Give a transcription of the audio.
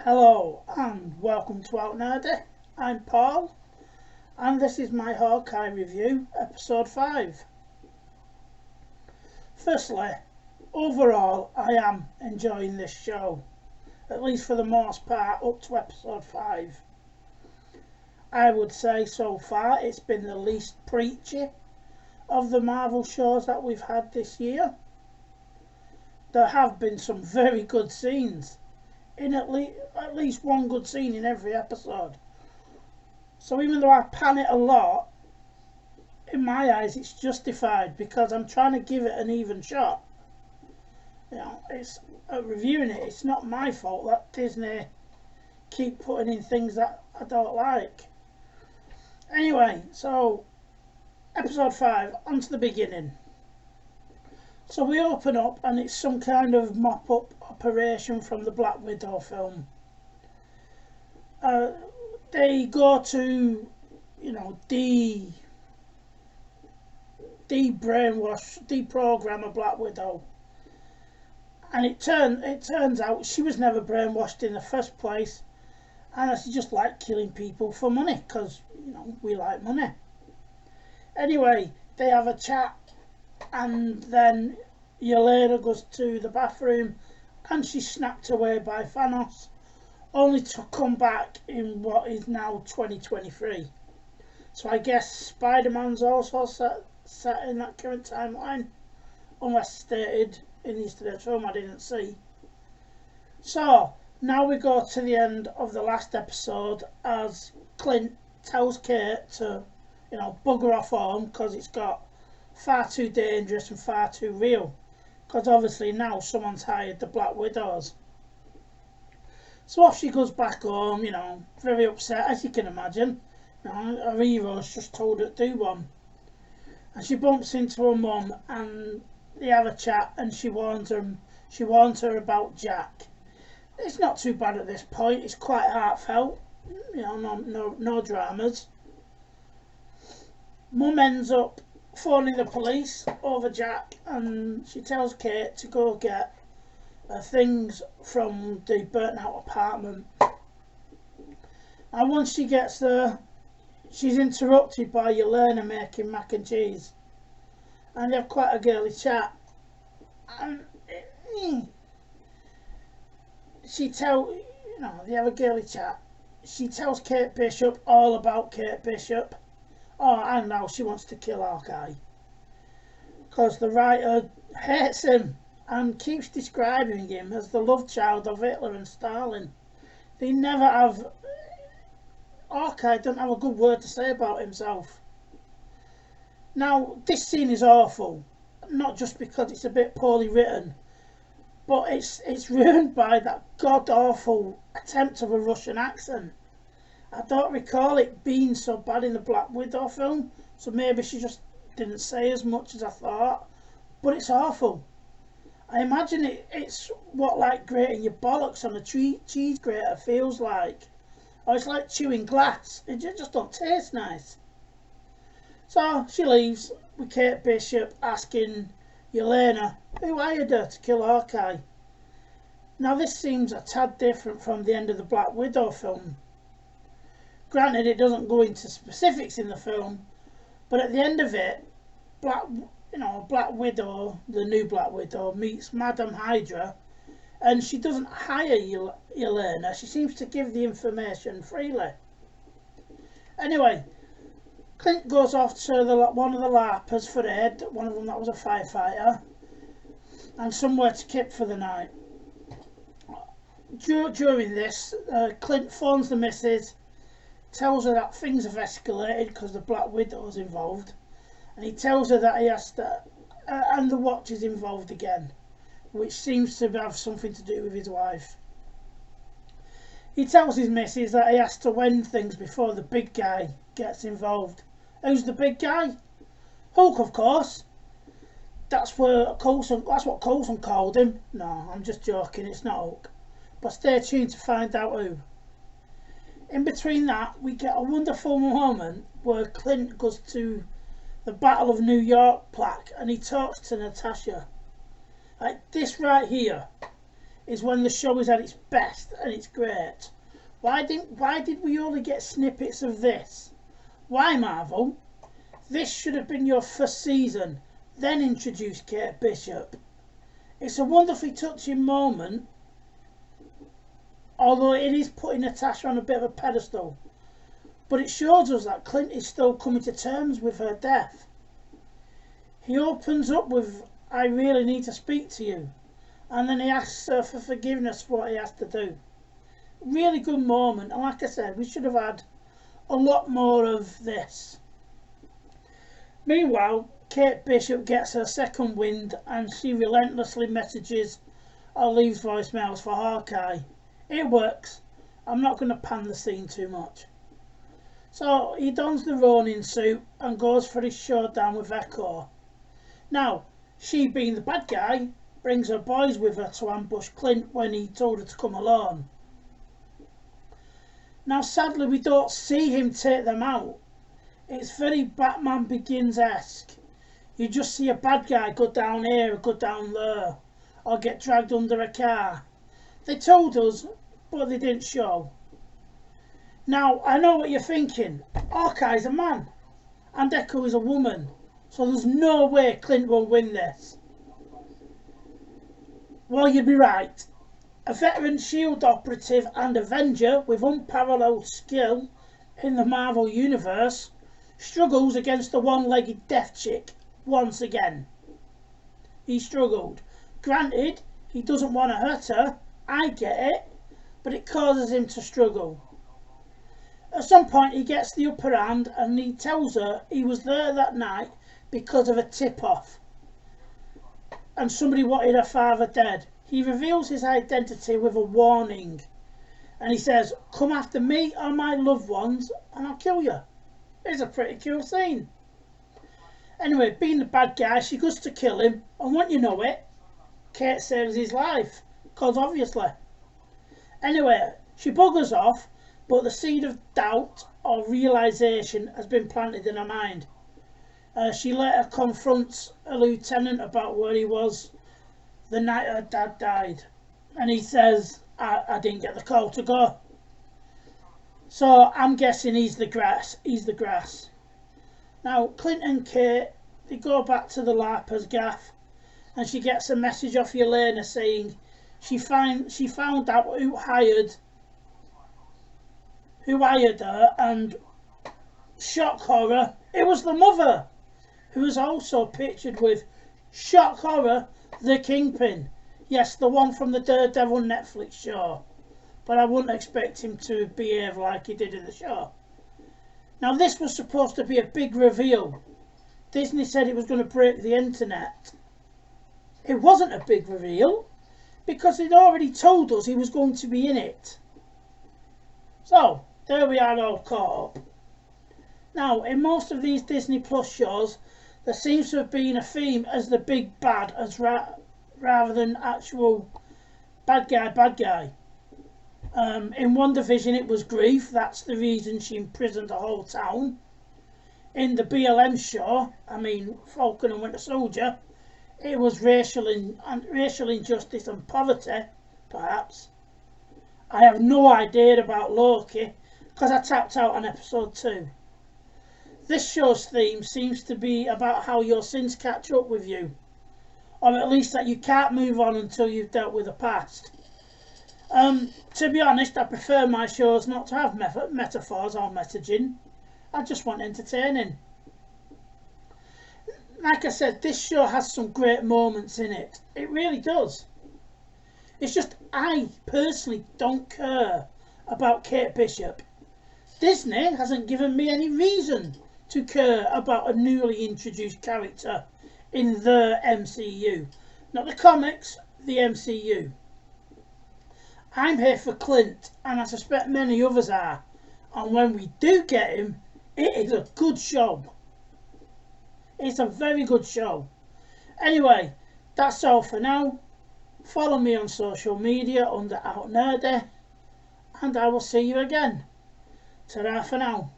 Hello and welcome to Out Nerdy. I'm Paul and this is my Hawkeye review, episode 5. Firstly, overall I am enjoying this show, at least for the most part up to episode 5. I would say so far it's been the least preachy of the Marvel shows that we've had this year. There have been some very good scenes, in at least one good scene in every episode. So even though I pan it a lot, in my eyes it's justified because I'm trying to give it an even shot. You know, it's reviewing it. It's not my fault that Disney keep putting in things that I don't like. Anyway, so episode 5, on to the beginning. So we open up and it's some kind of mop-up operation from the Black Widow film. They go to, deprogram a Black Widow. And it turns out she was never brainwashed in the first place. And she just liked killing people for money, because, we like money. Anyway, they have a chat. And then Yelena goes to the bathroom and she's snapped away by Thanos, only to come back in what is now 2023. So I guess Spider-Man's also set in that current timeline, unless stated in yesterday's film I didn't see. So now we go to the end of the last episode as Clint tells Kate to, bugger off home because it's got far too dangerous and far too real, because obviously now someone's hired the Black Widows. So off she goes back home, very upset, as you can imagine. Her hero's just told her to do one, and she bumps into her mum and they have a chat and she warns her about Jack. It's not too bad at this point, it's quite heartfelt, no dramas. Mum ends up phoning the police over Jack and she tells Kate to go get things from the burnt out apartment. And once she gets there, she's interrupted by Yelena making mac and cheese, and they have quite a girly chat. And they have a girly chat. She tells Kate Bishop all about Kate Bishop. Oh, and now she wants to kill Hawkeye, because the writer hates him and keeps describing him as the love child of Hitler and Stalin. They never have... Hawkeye don't have a good word to say about himself. Now, this scene is awful, not just because it's a bit poorly written, but it's ruined by that god-awful attempt of a Russian accent. I don't recall it being so bad in the Black Widow film, so maybe she just didn't say as much as I thought, but it's awful. I imagine it's what like grating your bollocks on a cheese grater feels like, or it's like chewing glass. It just don't taste nice. So she leaves with Kate Bishop asking Yelena who hired her to kill Hawkeye. Now this seems a tad different from the end of the Black Widow film. Granted, it doesn't go into specifics in the film, but at the end of it, Black Widow, the new Black Widow, meets Madame Hydra, and she doesn't hire Yelena. She seems to give the information freely. Anyway, Clint goes off to one of the LARPers for aid, one of them that was a firefighter, and somewhere to kip for the night. During this, Clint phones the missus, tells her that things have escalated because the Black Widow's involved, and he tells her that he has to, and the Watch is involved again, which seems to have something to do with his wife. He tells his missus that he has to win things before the big guy gets involved. Who's the big guy? Hulk, of course. That's what Coulson called him. No, I'm just joking, it's not Hulk. But stay tuned to find out who. In between that, we get a wonderful moment where Clint goes to the Battle of New York plaque and he talks to Natasha. Like, this right here is when the show is at its best and it's great. Why did we only get snippets of this? Why, Marvel? This should have been your first season, then introduce Kate Bishop. It's a wonderfully touching moment, although it is putting Natasha on a bit of a pedestal. But it shows us that Clint is still coming to terms with her death. He opens up with, "I really need to speak to you," and then he asks her for forgiveness for what he has to do. Really good moment, and like I said, we should have had a lot more of this. Meanwhile, Kate Bishop gets her second wind and she relentlessly messages or leaves voicemails for Hawkeye. It works. I'm not going to pan the scene too much. So he dons the Ronin suit and goes for his showdown with Echo. Now, she being the bad guy, brings her boys with her to ambush Clint when he told her to come alone. Now sadly we don't see him take them out. It's very Batman Begins-esque. You just see a bad guy go down here or go down there, or get dragged under a car. They told us, but they didn't show. Now, I know what you're thinking. Hawkeye's a man, and Echo is a woman, so there's no way Clint will win this. Well, you'd be right. A veteran S.H.I.E.L.D. operative and Avenger with unparalleled skill in the Marvel Universe struggles against the one-legged death chick once again. He struggled. Granted, he doesn't want to hurt her, I get it, but it causes him to struggle. At some point he gets the upper hand and he tells her he was there that night because of a tip-off and somebody wanted her father dead. He reveals his identity with a warning and he says, "Come after me or my loved ones and I'll kill you." It's a pretty cool scene. Anyway, being the bad guy, she goes to kill him, and wouldn't you know it, Kate saves his life, because obviously. Anyway, she buggers off, but the seed of doubt or realisation has been planted in her mind. She later confronts a lieutenant about where he was the night her dad died, and he says, I didn't get the call to go. So I'm guessing he's the grass. Now, Clint and Kate, they go back to the LARPer's gaff and she gets a message off Yelena saying she found out who hired her, and shock horror, it was the mother, who is also pictured with, shock horror, the Kingpin. Yes, the one from the Daredevil Netflix show. But I wouldn't expect him to behave like he did in the show. Now this was supposed to be a big reveal. Disney said it was going to break the internet. It wasn't a big reveal because they'd already told us he was going to be in it. So there we are, all caught up. Now in most of these Disney Plus shows there seems to have been a theme as the big bad as rather than actual bad guy. In one division it was grief, that's the reason she imprisoned the whole town. In the BLM show, Falcon and Winter Soldier, it was racial injustice and poverty, perhaps. I have no idea about Loki, because I tapped out on episode 2. This show's theme seems to be about how your sins catch up with you, or at least that you can't move on until you've dealt with the past. To be honest, I prefer my shows not to have metaphors or messaging. I just want entertaining. Like I said, this show has some great moments in it. It really does. It's just I personally don't care about Kate Bishop. Disney hasn't given me any reason to care about a newly introduced character in the MCU. Not the comics, the MCU. I'm here for Clint, and I suspect many others are. And when we do get him, it is a good show. It's a very good show. Anyway, that's all for now. Follow me on social media under Out Nerdy, and I will see you again. Ta-ra for now.